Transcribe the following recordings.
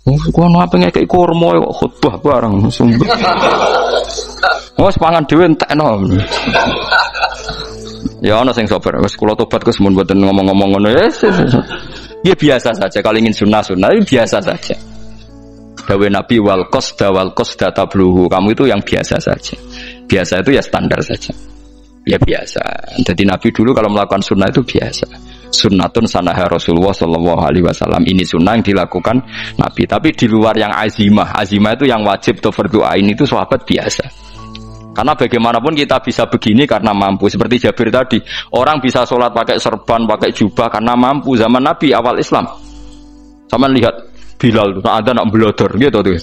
Kono apa ngekeki kurma kok khutbah bareng sumber. Wes pangan dhewe entekno. Ya ana sing sabar. Wes kula tobat Gus mun mboten ngomong-ngomong ngono. Ya biasa saja kalau ingin sunnah-sunnah biasa saja. Dawe Nabi wal qasda tabluhu. Kamu itu yang biasa saja. Biasa itu ya standar saja. Ya biasa. Jadi Nabi dulu kalau melakukan sunnah itu biasa. Sunnatun sanaha Rasulullah sallallahu alaihi wasallam. Ini sunnah yang dilakukan Nabi. Tapi di luar yang azimah. Azimah itu yang wajib atau fardhu ain itu sahabat biasa. Karena bagaimanapun kita bisa begini karena mampu. Seperti Jabir tadi, orang bisa sholat pakai serban, pakai jubah karena mampu. Zaman Nabi awal Islam. Sama lihat Bilal, ada nak belodor gitu tuh.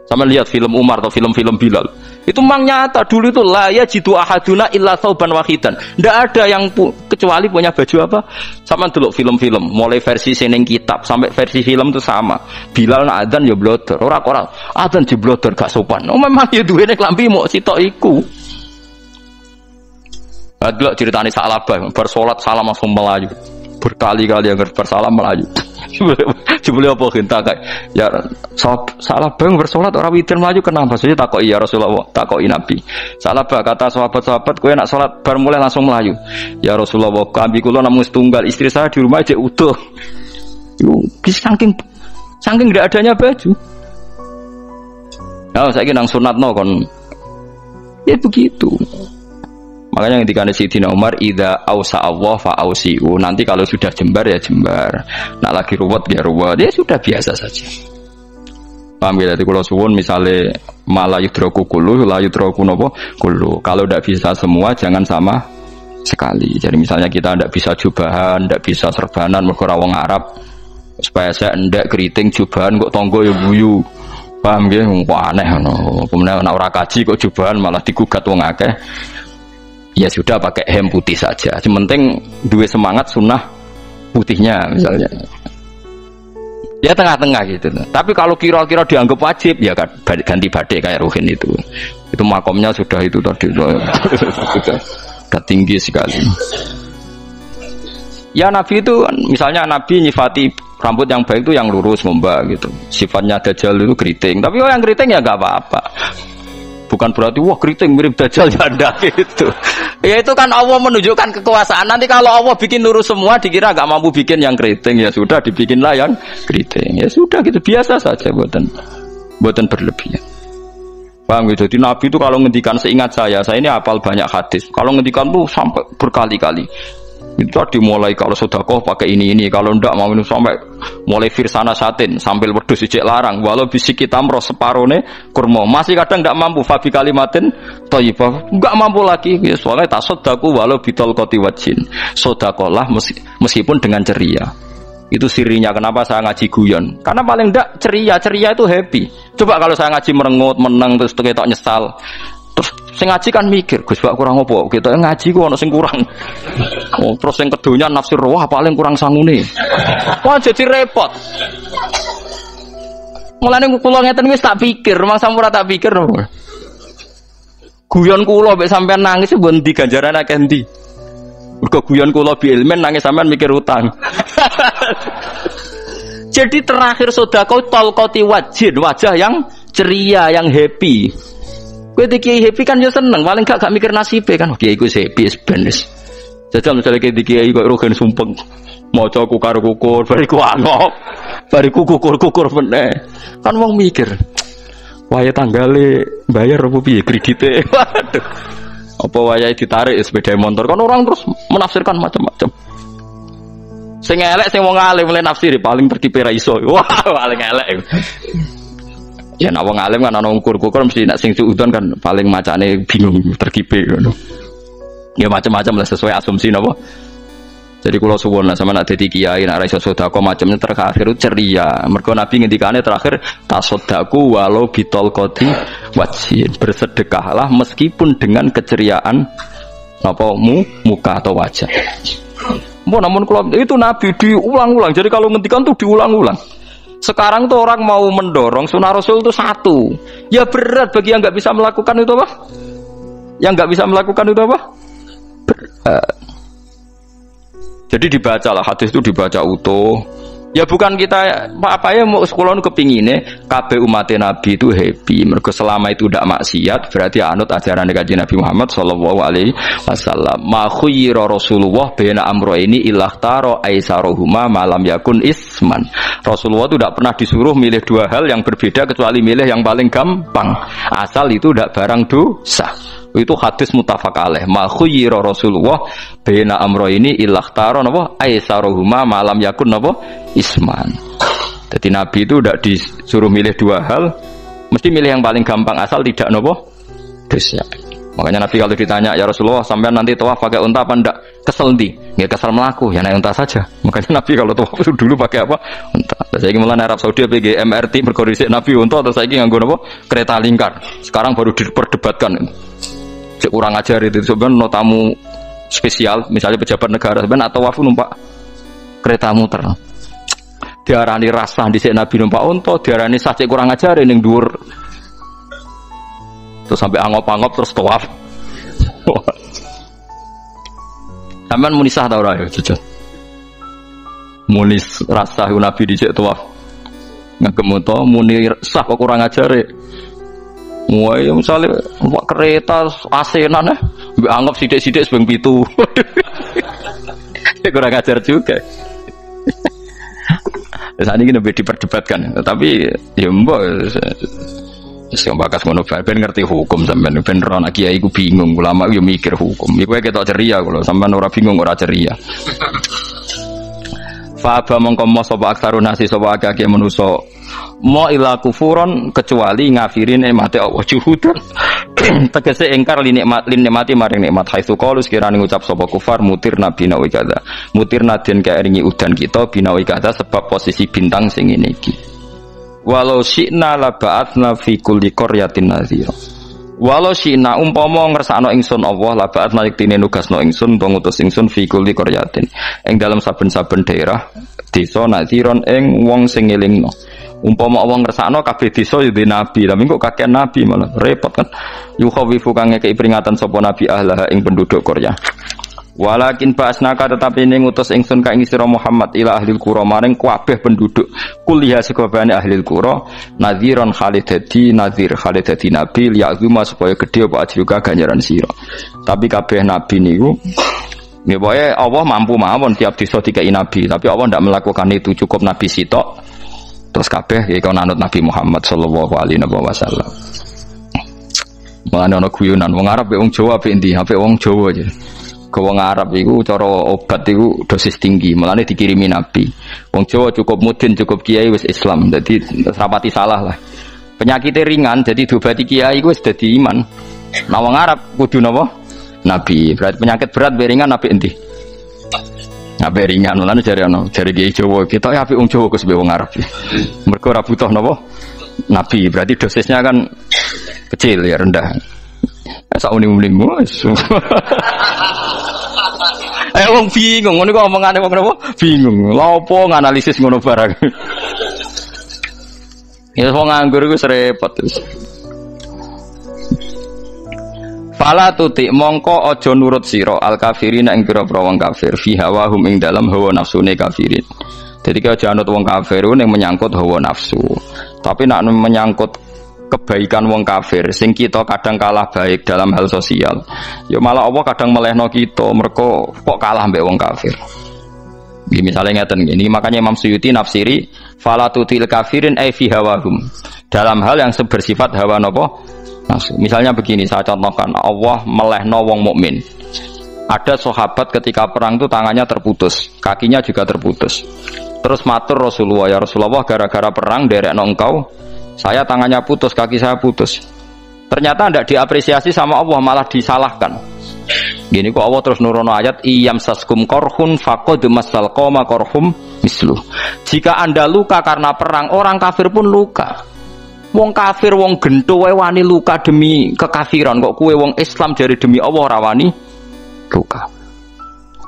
Sama lihat film Umar atau film-film Bilal. Itu memang nyata dulu itu la yajidu ahaduna illa thawban wahidan. Tidak ada yang kecuali punya baju apa? Sama dulu film-film, mulai versi seneng kitab sampai versi film itu sama. Bilal nak adzan ya blodor, ora adzan di blodor gak sopan. Oh memang ya duwene klambi mok sitok iku. Adlok ceritane Sa'labah bar salat salam langsung melayu. Berkali-kali yang bersalam melayu. Jebule apa genta kayak ya salah bang bersolat orang witir melayu kenapa saja takoki ya Rasulullah takoki Nabi salah bah kata sahabat-sahabat kowe nak salat bar mulai langsung melayu ya Rasulullah kami kula namung setunggal istri saya di rumah aja utuh saking tidak adanya baju nah saiki nang sunatno kon ya begitu. Makanya ketika Sayyidina Umar idza ausa Allah fa ausiu. Nanti kalau sudah jembar ya jembar. Nak lagi ruwet ya ruwet. Ya sudah biasa saja. Paham ya? Jadi kalau suwun misalnya malah yudroku kullu, la yudroku nopo kullu. Kalau tidak bisa semua jangan sama sekali. Jadi misalnya kita tidak bisa jubahan, tidak bisa serbanan mergo wong Arab. Supaya saya ndak keriting jubahan kok tonggo ya guyu. Paham ya? Wah aneh ngono. Kemudian nek ora kaji kok jubahan malah digugat wong akeh. Ya sudah pakai hem putih saja. Yang penting dua semangat sunnah putihnya misalnya. Ya tengah-tengah gitu. Tapi kalau kira-kira dianggap wajib ya ganti badai kayak Ruhin itu. Itu makomnya sudah itu tadi sudah tinggi sekali. Ya Nabi itu misalnya Nabi nyifati rambut yang baik itu yang lurus membak gitu. Sifatnya Dajjal itu keriting. Tapi yang keriting ya nggak apa-apa. Bukan berarti wah keriting mirip Dajjal ya enggak gitu. Ya itu kan Allah menunjukkan kekuasaan. Nanti kalau Allah bikin lurus semua dikira enggak mampu bikin yang keriting ya sudah dibikinlah yang keriting. Ya sudah gitu biasa saja buatan berlebihan. Paham gitu. Jadi Nabi itu kalau ngendikan seingat saya ini hafal banyak hadis. Kalau ngendikan tuh sampai berkali-kali. Itu tadi mulai kalau sedekah pakai ini kalau ndak mau minum sampai mulai firsana satin sambil wedhus ijek larang walau bisik kita meros separone kurma masih kadang ndak mampu fabi kalimatin thayyibah nggak mampu lagi ya soalnya tasaddaku walau bitol qoti wajin sedekahlah meskipun dengan ceria. Itu sirinya kenapa saya ngaji guyon karena paling ndak ceria itu happy. Coba kalau saya ngaji merengut meneng terus ketok nyesal terus sing ngaji kan mikir Gus Pak kurang apa kita ngaji kok ana sing kurang oh terus sing kedonya nafsir wah paling kurang sangune wah jadi repot mulane kula ngeten wis tak pikir mangsa ora tak pikir guyon kula mek sampean nangis mbon ndi ganjaran akeh ndi mergo guyon kula bi ilmen nangis sampean mikir utang jadi terakhir sedekah talqati wajhin wajah yang ceria yang happy. Kowe iki happy kan yo seneng, paling gak mikir nasibe kan. Kiai ku happy benes. Jajal misale kiai kok rogen sumpeng. Maca kukar-kukur, bariku angop. Bariku kukur-kukur meneh. Kan wong mikir. Wae tanggale bayar opo piye kredite. Waduh. Apa wayahe ditarik sepeda motor kan orang terus menafsirkan macam-macam. Sing elek sing wong alim mulai nafsiri paling terkipe ra iso. Wah, paling elek. Ya nek wong alim kan ana ukur-ukur mesti nek sing suudon kan paling macane bingung terkipe ngono. Ya macam-macam lah sesuai asumsi napa. Jadi kula suwun lah sama nek dadi kiai nek ra iso sedekah macamnya terakhir ceria. Mergo Nabi ngendikane terakhir tasaddaku walau bitol qoti wajhin. Bersedekahlah meskipun dengan keceriaan napa muka atau wajah. Namun kalau itu Nabi diulang-ulang. Jadi kalau ngendikan tuh diulang-ulang. Sekarang tuh orang mau mendorong sunnah Rasul itu satu. Ya berat bagi yang nggak bisa melakukan itu apa? Yang nggak bisa melakukan itu apa? Berat. Jadi dibaca lah hadis itu dibaca utuh. Ya bukan kita apa ya mau sekolah kepingine kabeh umat Nabi itu happy. Mergo selama itu tidak maksiat berarti anut ajaran Kanjeng Nabi Muhammad sallallahu alaihi wasallam. Ma khuyira Rasulullah baina amrayni ilakhtara aisaruhuma malam yakun isman. Rasulullah itu tidak pernah disuruh milih dua hal yang berbeda kecuali milih yang paling gampang. Asal itu tidak barang dosa. Itu hadis muttafaq alaih. Ma khuyira Rasulullah baina amrayni ilakhtara napa aisaruhuma malam yakun napa isman. Jadi Nabi itu tidak disuruh milih dua hal, mesti milih yang paling gampang asal tidak nopo dosa. Makanya Nabi kalau ditanya, ya Rasulullah sampean nanti tawaf pakai unta apa ndak? Kesel ndi? Nggih kesel melaku, ya naik unta saja. Makanya Nabi kalau tawaf itu dulu pakai apa? Unta. Saya ingin mulai Arab Saudi PG MRT berkondisi Nabi unta atau saya ingin nganggo nopo? Kereta lingkar. Sekarang baru diperdebatkan. Cek kurang ajar itu sebenarnya tamu spesial, misalnya pejabat negara sebenarnya atau tawaf numpak kereta muter. Diarani rasah dhisik Nabi numpak unta, diarani sah cek kurang ajar ning dhuwur. Terus sampai angop-angop terus tawaf. Sampeyan muni sah ta ora ya, jujur. Muni rasah Nabi dhisik tawaf. Ngagem unta muni sah kok kurang ajar. Wah, ya misalnya numpak kereta asenan mbek anggap sithik-sithik sebeng 7. Kurang ajar juga. Saat ini lebih diperdebatkan, tapi ya mbak, saya bakas ngono, ben ngerti hukum sampean, ben rono kiai ku bingung, ulama yo mikir hukum, iku ketok ceria kalau sampean ora bingung ora ceria. Fa'aba mongko sapa aksarun nasi sapa akeh manusa mo ila kufuron kecuali ngafirin nikmate Allah juhudan tegese engkar li nikmati maring nikmat haitsu qalu sekirane ngucap sapa kufar mutir nabi nawi kada mutirna den kaeringi udan kita binawi kada sebab posisi bintang sing ngene iki walau syi'na la ba'atsna fi kulli qaryatin nadhira walau syi'na umpama ngersakno ingsun Allah la ba'atsna yektine nugasno ingsun ngutus ingsun fi kulli qaryatin ing dalam saben-saben daerah desa nadhiron ing wong sing ngelingno umpama wong ngersakno kabeh desa yo nabi tapi kok kakek nabi malah repot kan yukhawifu kang ngekeki peringatan sapa nabi ahlaha ing penduduk Korea walakin ba'asnaka tetapi ning ngutus ingsun ka ing sira Muhammad ila ahli qura maring kabeh penduduk kuliah sekabehane ahli qura nadhiron khalidati nadhir khalidati nabi liya'zuma supaya gedhe apa ajruka ganjaran sira tapi kabeh nabi niku nggih pokoke Allah mampu mawon tiap desa dikai nabi tapi Allah ndak melakukan itu cukup nabi sitok terus kabeh iki ana Nabi Muhammad sallallahu alaihi wasallam. Mulane ana guyonan wong Arab wong Jawa apik endi? Apik wong Jawa aja. Ke wong Arab iku cara obat iku dosis tinggi, mulane dikirimi Nabi. Wong Jawa cukup mudin, cukup kiai wis Islam. Dadi rapati salah lah. Penyakitnya ringan jadi diobati kiai iku wis dadi iman. Nah wong Arab kudu napa? Nabi. Berarti penyakit berat beringan apik endi? Apik ringan, mulane jare kiai Jawa, kita apik wong Jawa Gus wong Arab. Mergo ora butuh napa? Nabi, berarti dosisnya kan kecil ya, rendah. Sak uning-uning wis. Wong bingung, ngono kok omongane wong napa? Bingung. Lha opo nganalisis ngono barang. Ya wong nganggur iku repot wis. Fala tuti mongko aja nurut sira al kafirin ing pira-pira wong kafir fi hawahum ing dalam hawa nafsune kafirin. Jadi kalau jangan wong kafir yang menyangkut hawa nafsu. Tapi nak menyangkut kebaikan wong kafir sing kita kadang kalah baik dalam hal sosial. Ya malah Allah kadang melehno kita mergo kok kalah mbek wong kafir. Iki misalnya ngeten gini, makanya Imam Suyuti nafsiri fala tutil kafirin ai fi hawahum. Dalam hal yang bersifat hawa napa? Nafsu. Misalnya begini, saya contohkan Allah melehno wong mukmin. Ada sahabat ketika perang itu tangannya terputus, kakinya juga terputus. Terus matur Rasulullah, ya Rasulullah gara-gara perang derekno engkau, saya tangannya putus, kaki saya putus. Ternyata tidak diapresiasi sama Allah, malah disalahkan. Gini kok Allah terus nurono ayat iyam saskum korhun faqad masal qoma korhum mislu. Jika Anda luka karena perang, orang kafir pun luka. Wong kafir, wong gento wae wani luka demi kekafiran, kok kue wong Islam jari demi Allah ora wani luka.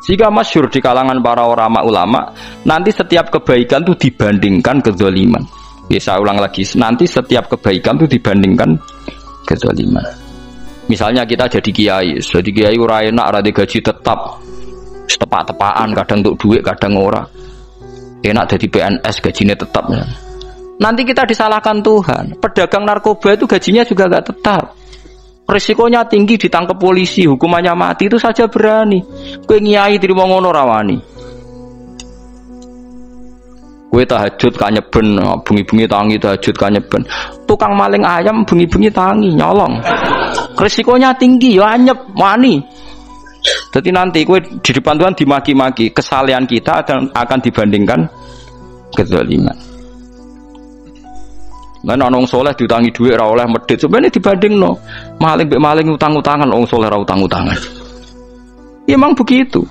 Jika masyhur di kalangan para ulama, nanti setiap kebaikan itu dibandingkan kezaliman. Ya saya ulang lagi, nanti setiap kebaikan itu dibandingkan kezaliman. Misalnya kita jadi kiai ora enak, ora gaji tetap, tepak-tepakan, kadang untuk duit, kadang ora. enak jadi PNS gajinya tetap. Nanti kita disalahkan Tuhan. Pedagang narkoba itu gajinya juga nggak tetap. Risikonya tinggi, ditangkap polisi, hukumannya mati, itu saja berani. Kowe nyai terima ngono rawani. Kowe tahajud kanyeben, bengi-bengi tangi tahajud kanyeben. Tukang maling ayam bengi-bengi tangi nyolong. Risikonya tinggi, ya anyep wani. Jadi nanti kowe di depan Tuhan dimaki-maki, kesalahan kita akan dibandingkan kezaliman. Nah, nong soleh diutangi duit ora oleh medhit. Sebenarnya dibandingno maling mbek maling utang-utangan, wong soleh ora utang-utangan. Ya, memang begitu.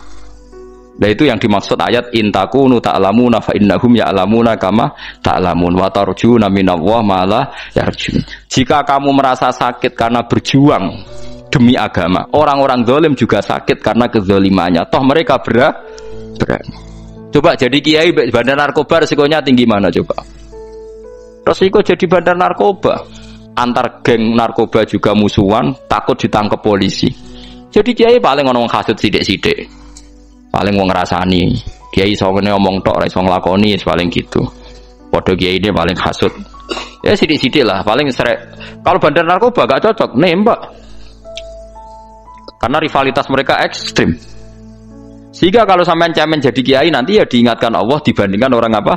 Nah, itu yang dimaksud ayat intakunu ta'lamuna fa innahum ya'lamuna kama ta'lamun wa tarjuna minallahi ma la yarjun. Jika kamu merasa sakit karena berjuang demi agama, orang-orang zalim juga sakit karena kezalimannya. Toh mereka berani. Coba jadi kiai bandar narkoba resikonya tinggi mana coba? Resiko jadi bandar narkoba, antar geng narkoba juga musuhan, takut ditangkap polisi. Jadi kiai paling ono hasud sithik-sithik, paling wong ngrasani. Kiai iso ngomong tok, ora iso nglakoni, paling gitu. Padha kiai ini paling hasud. Ya sithik-sithik lah, paling serek. Kalau bandar narkoba gak cocok, nembak. Karena rivalitas mereka ekstrim. Sehingga kalau sampean cemen jadi kiai nanti ya diingatkan Allah dibandingkan orang apa?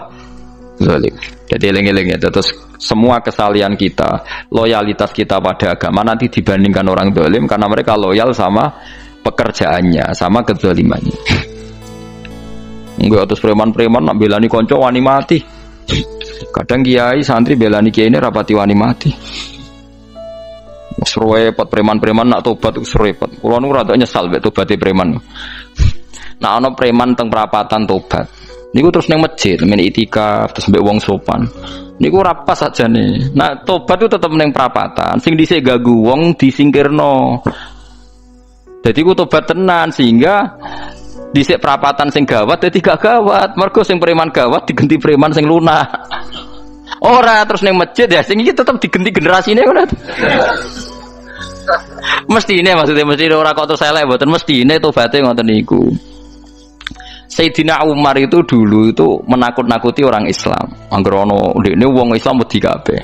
Zalim. Jadi eling-eling ya, terus semua kesalahan kita, loyalitas kita pada agama nanti dibandingkan orang zalim karena mereka loyal sama pekerjaannya, sama kezalimannya. Enggak, terus preman-preman nak belani konco wani mati. Kadang kiai santri belani kiai ini rapati wani mati. Repot preman-preman nak tobat repot. Kulo nu rada nyesal mek tobaté preman. Nah ana preman teng perapatan tobat. Niku terus neng masjid, men itikaf terus mbek wong sopan. Niku ora pas sajane. Nah, tobat itu tetep neng perapatan. Sing dhisik gagu wong disingkirno. Dadi ku tobat tenan sehingga dhisik perapatan sing gawat dadi gak gawat. Mergo sing preman gawat diganti preman sing lunak. Ora terus neng masjid ya sing iki tetep diganti generasine ngono. Mestine maksudnya mesti ora kok terus elek mboten mestine tobaté ngoten niku. Sayyidina Umar itu dulu itu menakut-nakuti orang Islam. Anggerono ndekne wong Islam wedi kabeh.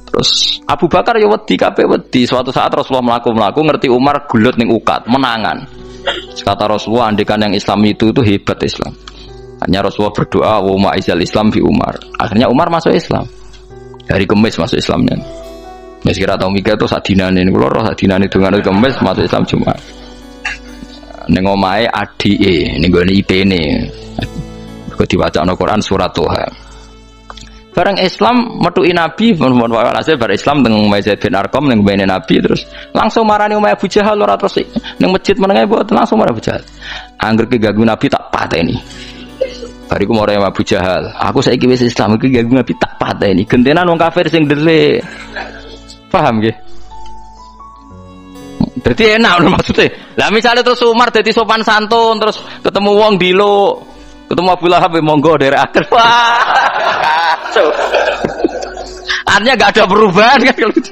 Terus Abu Bakar ya wedi kabeh wedi. Suatu saat Rasulullah mlaku-mlaku ngerti Umar gulut ning ukat, menangan. Kata Rasulullah andekan yang Islam itu hebat Islam. Hanya Rasulullah berdoa wa ma'izal Islam fi Umar. Akhirnya Umar masuk Islam. Hari Kamis masuk Islamnya. Wis kira tau mikir to sak dinane niku lho sak dinane dongane Kamis masuk Islam Jumat. Ning omahe adike ning gone IP-ne. Kok diwacana Quran surat Toha. Bareng Islam metuki Nabi, walhasil bar Islam teng Zaid bin Arqam ning mbene Nabi terus langsung marani omahe Abu Jahal ora terus ning masjid menenge mboten langsung marani Abu Jahal. Angger ki ganggu Nabi tak pateni. Bariku marani Abu Jahal. Aku saiki wis Islam iki ganggu Nabi tak pateni. Gentenan wong kafir sing ndelik. Paham nggih? Jadi enak maksudnya. Lah misalnya terus Umar jadi sopan santun terus ketemu wong dilo, ketemu Abu Lahab monggo dari akhir. Wah. Kacau. Artinya enggak ada perubahan kan kalau gitu.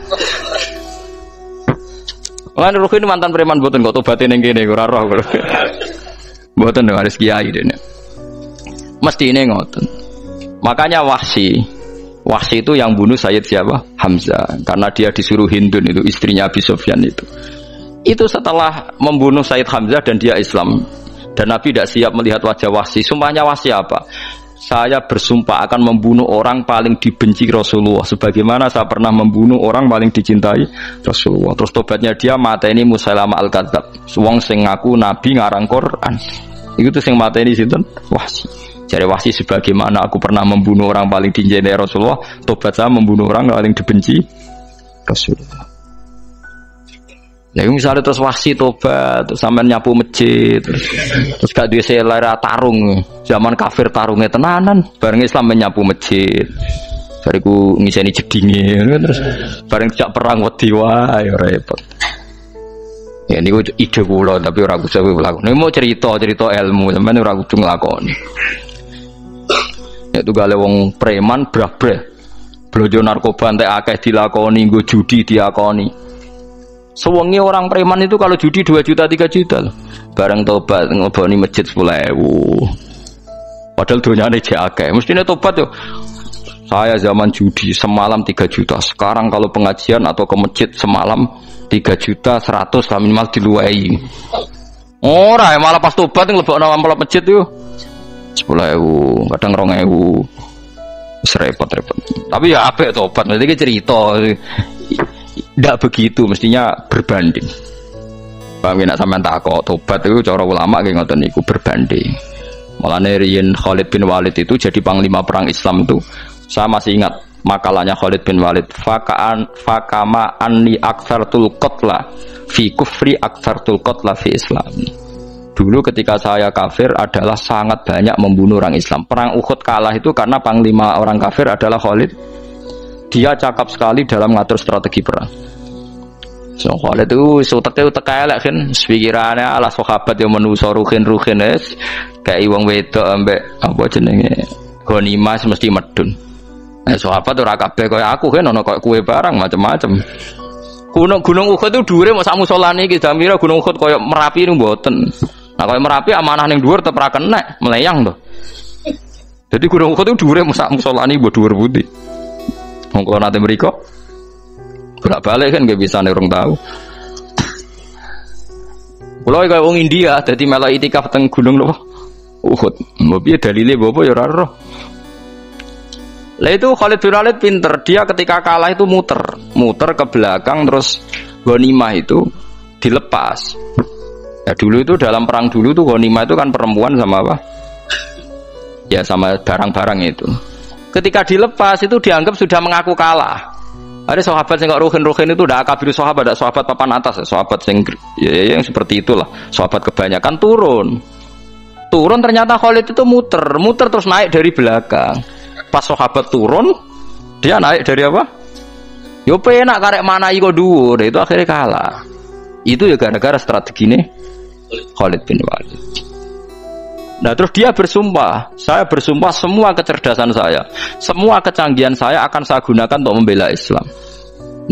Lan Ruhin mantan preman mboten kok tobaté ning kene ora roh kok. Mboten harus kiai dene. Mestine ngoten. Makanya Wahsy itu yang bunuh Sayyid siapa? Hamzah. Karena dia disuruh Hindun itu istrinya Abi Sufyan itu. Itu setelah membunuh Sayyid Hamzah dan dia Islam. Dan Nabi tidak siap melihat wajah Wahsy. Sumpahnya Wahsy apa? Saya bersumpah akan membunuh orang paling dibenci Rasulullah. Sebagaimana saya pernah membunuh orang paling dicintai Rasulullah. Terus tobatnya dia mateni Musailamah al-Kadzdzab. Wong sing ngaku Nabi ngarang Quran. Itu tuh sing mateni sinten? Wahsy. Jare Wahsy sebagaimana aku pernah membunuh orang paling dicintai Rasulullah, tobat saya membunuh orang paling dibenci Rasulullah. Ya misalnya terus Wahsy tobat, terus sampean nyapu masjid, terus gak duwe selera tarung, zaman kafir tarungnya tenanan, bareng Islam menyapu masjid. Bariku ngiseni jedinge, terus bareng jak perang wedi wae ya repot. Ya niku ide kula tapi ora kudu nglakoni. Nek mau cerita ilmu, sampean ora kudu nglakoni. Itu gale wong preman brah-brah. Blojo narkoba entek akeh dilakoni, nggo judi diakoni. Sewengi orang preman itu kalau judi 2 juta 3 juta loh. Bareng tobat ngleboni masjid 10.000. Padahal donyane jek akeh. Mestine tobat yo. Saya zaman judi semalam 3 juta. Sekarang kalau pengajian atau ke masjid semalam 3 juta 100 lah minimal diluwai. Ora malah pas tobat nglebokno amplop masjid yo 10.000, kadang 2.000. Repot-repot. Tapi ya apik tobat, nanti cerita. Tidak begitu, mestinya berbanding. Bang nak sampean takok tobat itu cara ulama nggih ngoten niku berbanding. Mulane riyen Khalid bin Walid itu jadi panglima perang Islam itu. Saya masih ingat makalahnya Khalid bin Walid. Fakama anni aktsartul qatla fi kufri aktsartul qatla fi Islam. Dulu ketika saya kafir adalah sangat banyak membunuh orang Islam. Perang Uhud kalah itu karena panglima orang kafir adalah Khalid. Dia cakap sekali dalam mengatur strategi perang. So Khalid itu utek elek kan, pikirannya ala sahabat yang menuso ruhin es kayak wong wedok ambek apa jenenge ghanimah mesti medun. Sahabat ora kabeh kaya aku kan ana kaya kue barang macam-macam. Gunung Uhud itu dhuwure mok sak musolane iki Jamira Gunung Uhud kaya Merapi niku mboten. Nah kaya Merapi amanah ning dhuwur tetep ra kenek, meleyang to. Jadi Gunung Uhud itu dhuwure mok sak musolane mbok dhuwur putih. Wong kula nate mriko bolak-balik kan nggak bisa nih orang tahu. Kalau kayak orang India, jadi malah itikaf teng gunung loh, Uhud. Mbak piye dalile bobo ya ora roh. Lah itu Khalid bin Walid pinter, dia ketika kalah itu muter ke belakang terus ghanimah itu dilepas. Ya dulu itu dalam perang dulu tuh ghanimah itu kan perempuan sama apa? Ya sama barang-barang itu. Ketika dilepas itu dianggap sudah mengaku kalah. Ada sahabat yang nggak ruhin itu udah akabir sahabat, ada sahabat papan atas, sahabat yang seperti itulah. Sahabat kebanyakan turun ternyata Khalid itu muter terus naik dari belakang. Pas sahabat turun, dia naik dari apa? Yo penak karek mana iko dhuwur, itu akhirnya kalah. Itu ya gara-gara strategi ini Khalid bin Walid. Nah terus dia bersumpah, saya bersumpah semua kecerdasan saya, semua kecanggihan saya akan saya gunakan untuk membela Islam.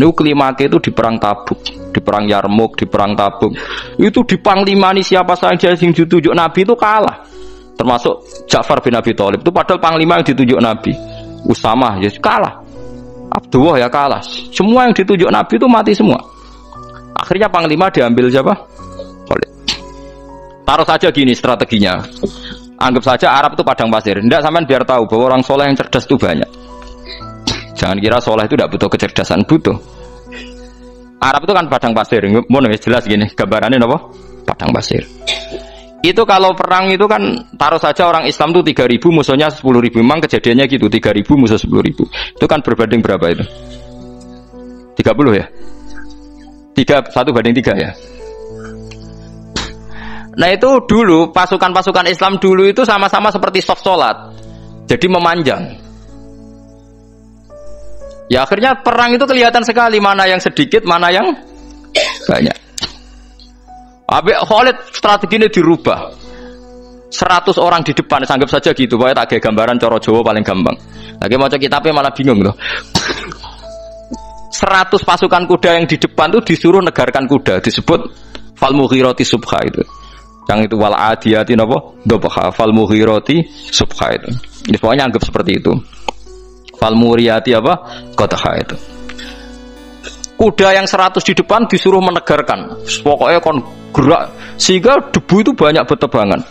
Nuklimake itu di perang Tabuk, di perang Yarmouk, di perang Tabuk. Itu di panglimani siapa saja yang ditunjuk Nabi itu kalah. Termasuk Ja'far bin Abi Thalib itu padahal panglima yang ditunjuk Nabi. Usamah ya kalah. Abdullah ya kalah. Semua yang ditunjuk Nabi itu mati semua. Akhirnya panglima diambil siapa? Khalid. Taruh saja gini strateginya. Anggap saja Arab itu padang pasir. Tidak sampean biar tahu bahwa orang soleh yang cerdas itu banyak. Jangan kira soleh itu tidak butuh kecerdasan, butuh. Arab itu kan padang pasir. Mau jelas gini gambarannya apa? Padang pasir. Itu kalau perang itu kan taruh saja orang Islam itu 3.000 musuhnya 10.000. Memang kejadiannya gitu 3.000 musuh 10.000. Itu kan berbanding berapa itu? 30 ya? 1 banding 3 ya? Nah itu dulu pasukan-pasukan Islam dulu itu sama-sama seperti soft sholat, jadi memanjang. Ya akhirnya perang itu kelihatan sekali mana yang sedikit, mana yang banyak. Habis Khalid strateginya dirubah. 100 orang di depan, anggap saja gitu. Pokoknya tak kayak gambaran coro Jawa paling gampang. Lagi mau cek kitabnya malah bingung loh. 100 pasukan kuda yang di depan itu disuruh negarkan kuda, disebut fal mughirati subha itu. Yang itu wal adiyati napa dobha fal mughirati subha itu. Ini pokoknya anggap seperti itu. Fal muriyati apa? Qadha itu. Kuda yang 100 di depan disuruh menegarkan. Pokoknya kon gerak sehingga debu itu banyak bertebangan.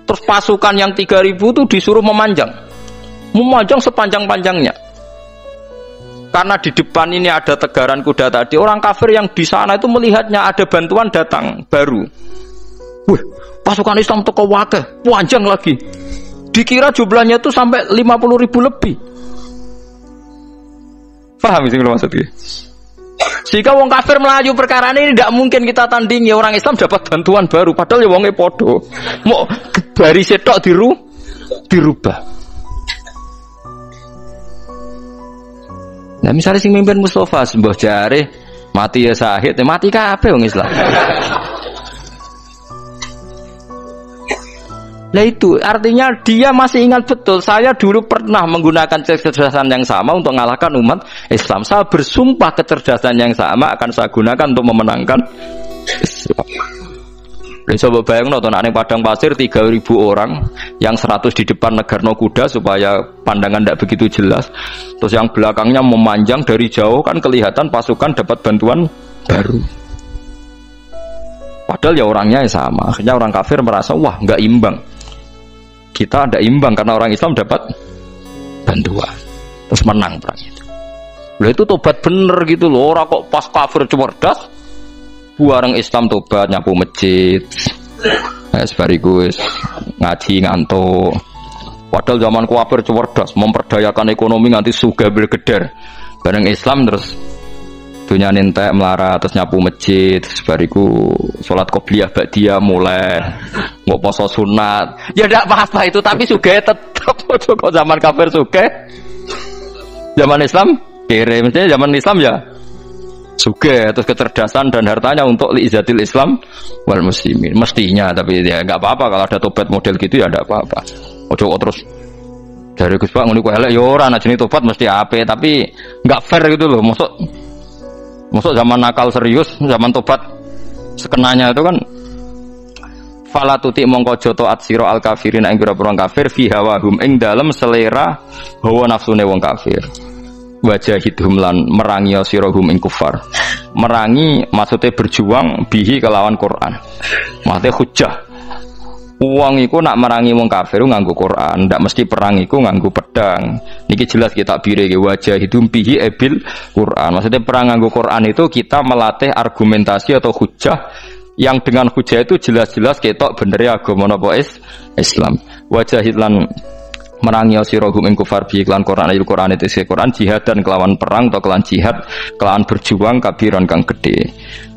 Terus pasukan yang 3.000 itu disuruh memanjang. Memanjang sepanjang-panjangnya. Karena di depan ini ada tegaran kuda tadi, orang kafir yang di sana itu melihatnya ada bantuan datang baru. Wih, pasukan Islam toko wakil, panjang lagi. Dikira jumlahnya itu sampai 50.000 lebih. Paham sih maksudnya? Jika wong kafir melaju perkara ini tidak mungkin kita tandingi, orang Islam dapat bantuan baru. Padahal ya wongnya podo. Mau baris setok dirubah. Nah misalnya sing mimpin Mustafa sembah jare mati ya sahid, mati kabeh wong Islam. Nah itu artinya dia masih ingat betul, saya dulu pernah menggunakan kecerdasan yang sama untuk mengalahkan umat Islam. Saya bersumpah kecerdasan yang sama akan saya gunakan untuk memenangkan Islam. Coba bayangno to nek padang pasir 3.000 orang, yang 100 di depan negarno kuda supaya pandangan tidak begitu jelas. Terus yang belakangnya memanjang dari jauh kan kelihatan pasukan dapat bantuan baru. Padahal ya orangnya sama. Akhirnya orang kafir merasa wah nggak imbang. Kita ada imbang karena orang Islam dapat bantuan. Terus menang perang itu. Lah itu tobat bener gitu loh. Orang kok pas kafir cerdas, buareng Islam tobat nyapu masjid. Sebariku ngaji ngantuk. Padahal zaman kafir cerdas, memperdayakan ekonomi nganti sugih bergeder. Bareng Islam terus dunia nentek melarat, terus nyapu masjid, sebariku sholat qobliyah ba'diyah mulai nggak poso sunat. Ya tidak apa-apa itu, tapi sugih tetap. Kok zaman kafir sugih, zaman Islam kere, mestinya zaman Islam ya sugih, terus kecerdasan dan hartanya untuk liizatil Islam wal muslimin mestinya. Tapi ya nggak apa-apa kalau ada tobat model gitu ya tidak apa-apa. Ojo terus dari Gus Pak ngene ku elek ya ora, ana jenenge tobat mesti apik, tapi nggak fair gitu loh. Masuk zaman nakal serius, zaman tobat sekenanya itu kan fala tuti mongko joto atsira al kafirin ing pira-pira kafir fi hawahum ing dalem selera hawa nafsune wong kafir. Wajahidhum lan merangi sirahum ing kufar. Merangi maksudnya berjuang bihi kelawan Quran. Maksudnya hujjah. Uang iku nak merangi wong kafir nganggo Quran, ndak mesti perang iku nganggo pedang. Niki jelas kita bire wajah hidum bihi ebil Quran. Maksudnya perang nganggo Quran itu kita melatih argumentasi atau hujah yang dengan hujah itu jelas-jelas ketok bener agama napa Islam. Wajah lan merangi sirahum ing kufar bihi lan Quran ayat Quran itu Quran jihad dan kelawan perang atau kelawan jihad kelawan berjuang kabiran kang gede.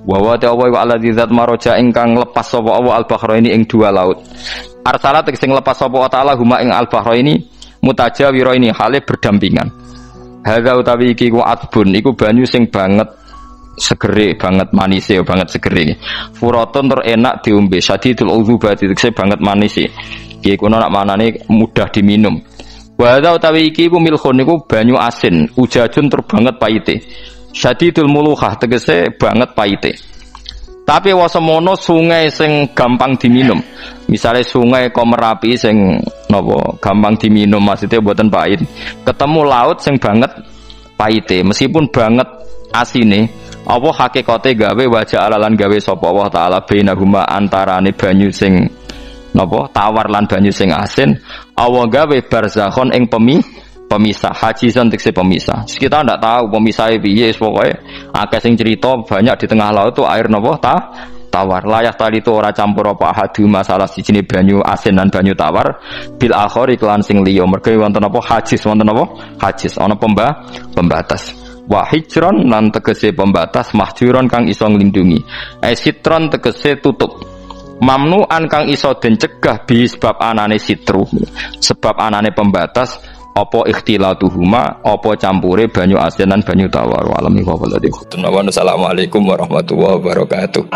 Wa wa ta'ala wa alladzi zat maroja ingkang lepas sapa Allah al-bahraini ing dua laut. Arsala sing lepas sapa ta'ala huma ing al-bahraini mutajawiraini hale berdampingan. Hadza utawi iki ku atbun iku banyu sing banget segere banget manise banget segere. Furatun tur enak diombe sadidul udzubati tekse banget manise. Iki kono nak manane mudah diminum. Wa hadza utawi iki ku milkhun iku banyu asin, ujajun tur banget paite. Syadidul muluhah tegese banget paite. Tapi wasemono sungai sing gampang diminum. Misalnya sungai Komerapi sing napa gampang diminum maksudnya mboten pahit. Ketemu laut sing banget paite meskipun banget asine. Apa hakikate gawe wajah alalan gawe sapa Allah taala bainahuma antarane banyu sing napa tawar lan banyu sing asin. Allah gawe barzakhon ing pemisah hajizan tekse pemisah. Kita ndak tahu pemisahnya piye, pokoke akeh sing cerita banyak di tengah laut tuh air napa tawar. Layak tali itu ora campur apa hadu masalah sijine banyu asin dan banyu tawar bil akhir iklan sing liya. Mergo wonten apa hajiz, wonten apa hajiz ana pembatas. Wa hijron lan tegese pembatas mahjuron kang iso nglindungi. Sitron tegese tutup. Mamnuan kang iso den cegah bi sebab anane sitru. Sebab anane pembatas apa ikhtilatuhuma apa campure banyu asin lan banyu tawar. Wa alami wa waladi. Assalamualaikum warahmatullahi wabarakatuh.